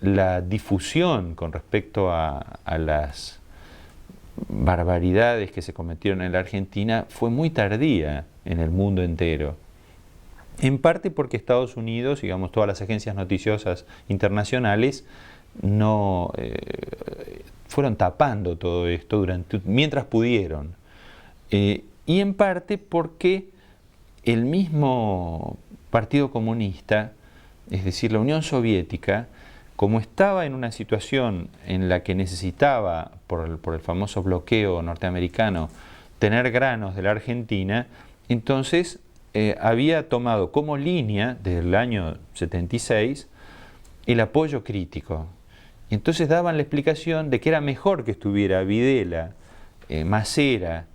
la difusión con respecto a las barbaridades que se cometieron en la Argentina fue muy tardía en el mundo entero. En parte porque Estados Unidos, digamos, todas las agencias noticiosas internacionales no fueron tapando todo esto mientras pudieron. Y en parte porque el mismo Partido Comunista, es decir, la Unión Soviética, como estaba en una situación en la que necesitaba, por el famoso bloqueo norteamericano, tener granos de la Argentina, entonces había tomado como línea, desde el año 76, el apoyo crítico. Y entonces daban la explicación de que era mejor que estuviera Videla, Macera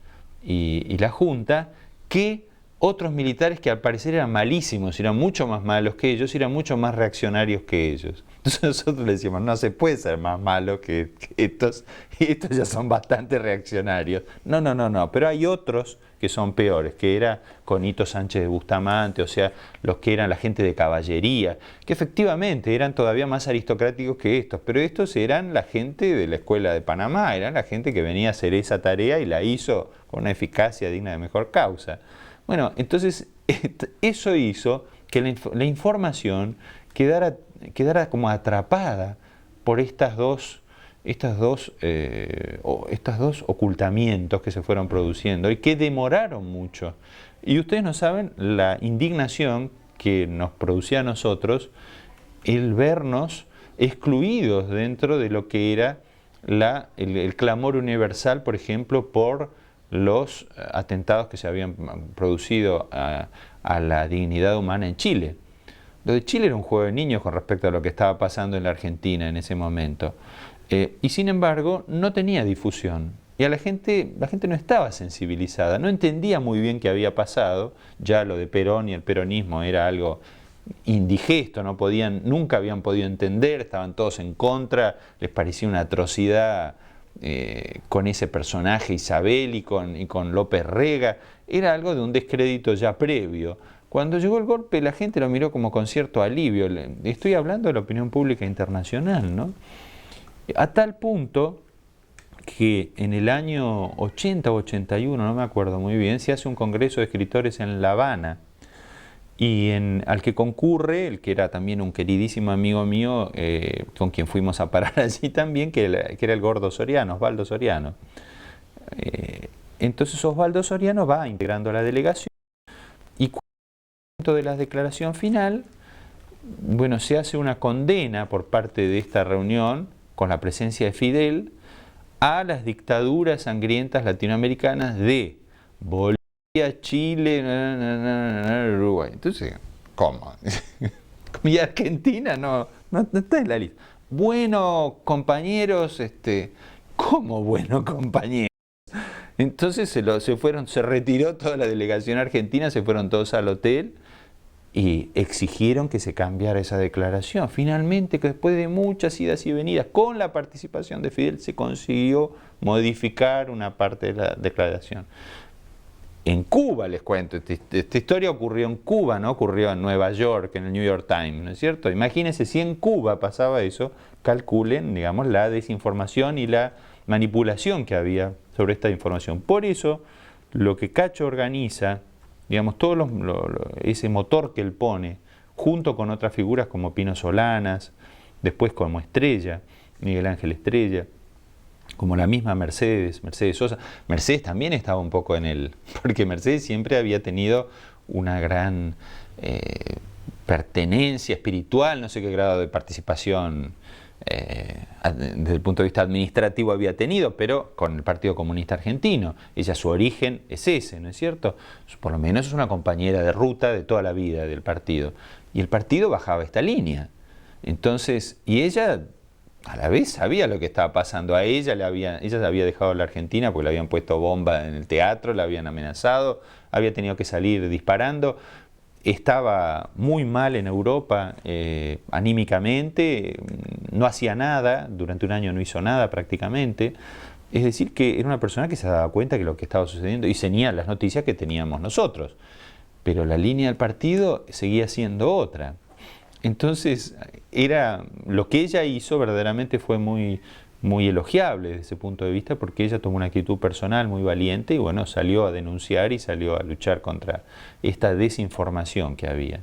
y la Junta, que otros militares que al parecer eran malísimos, eran mucho más malos que ellos, eran mucho más reaccionarios que ellos. Entonces nosotros le decíamos, no se puede ser más malo que estos, y estos ya son bastante reaccionarios. No, pero hay otros que son peores, que era Conito Sánchez de Bustamante, o sea, los que eran la gente de caballería, que efectivamente eran todavía más aristocráticos que estos, pero estos eran la gente de la Escuela de Panamá, eran la gente que venía a hacer esa tarea y la hizo con una eficacia digna de mejor causa. Bueno, entonces eso hizo que la información quedara como atrapada por estos dos ocultamientos que se fueron produciendo y que demoraron mucho. Y ustedes no saben la indignación que nos producía a nosotros el vernos excluidos dentro de lo que era el clamor universal, por ejemplo, por los atentados que se habían producido a la dignidad humana en Chile. Lo de Chile era un juego de niños con respecto a lo que estaba pasando en la Argentina en ese momento. Y sin embargo, no tenía difusión. Y a la gente no estaba sensibilizada, no entendía muy bien qué había pasado. Ya lo de Perón y el peronismo era algo indigesto, nunca habían podido entender, estaban todos en contra, les parecía una atrocidad con ese personaje Isabel y con López Rega, era algo de un descrédito ya previo. Cuando llegó el golpe la gente lo miró como con cierto alivio. Estoy hablando de la opinión pública internacional, ¿no? A tal punto que en el año 80 o 81, no me acuerdo muy bien, se hace un congreso de escritores en La Habana, y al que concurre, el que era también un queridísimo amigo mío, con quien fuimos a parar allí también, que era el gordo Soriano, Osvaldo Soriano. Entonces Osvaldo Soriano va integrando la delegación, y cuando de la declaración final, bueno, se hace una condena por parte de esta reunión, con la presencia de Fidel, a las dictaduras sangrientas latinoamericanas de Bolivia, Chile, Uruguay. Entonces, ¿cómo? Y Argentina no está en la lista. Bueno, compañeros, ¿cómo bueno, compañeros? Entonces se retiró toda la delegación argentina, se fueron todos al hotel y exigieron que se cambiara esa declaración. Finalmente, que después de muchas idas y venidas, con la participación de Fidel, se consiguió modificar una parte de la declaración. En Cuba, les cuento, esta historia ocurrió en Cuba, no ocurrió en Nueva York, en el New York Times, ¿no es cierto? Imagínense si en Cuba pasaba eso, calculen, digamos, la desinformación y la manipulación que había sobre esta información. Por eso, lo que Cacho organiza, digamos, todo ese motor que él pone, junto con otras figuras como Pino Solanas, después como Estrella, Miguel Ángel Estrella, como la misma Mercedes Sosa. Mercedes también estaba un poco porque Mercedes siempre había tenido una gran pertenencia espiritual, no sé qué grado de participación desde el punto de vista administrativo había tenido, pero con el Partido Comunista Argentino. Ella, su origen es ese, ¿no es cierto? Por lo menos es una compañera de ruta de toda la vida del partido. Y el partido bajaba esta línea. Entonces, y ella a la vez sabía lo que estaba pasando. Ella se había dejado la Argentina porque le habían puesto bomba en el teatro, la habían amenazado, había tenido que salir disparando. Estaba muy mal en Europa anímicamente, no hacía nada, durante un año no hizo nada prácticamente. Es decir, que era una persona que se daba cuenta de lo que estaba sucediendo y tenía las noticias que teníamos nosotros. Pero la línea del partido seguía siendo otra. Entonces, lo que ella hizo verdaderamente fue muy elogiable desde ese punto de vista, porque ella tomó una actitud personal muy valiente y bueno, salió a denunciar y salió a luchar contra esta desinformación que había.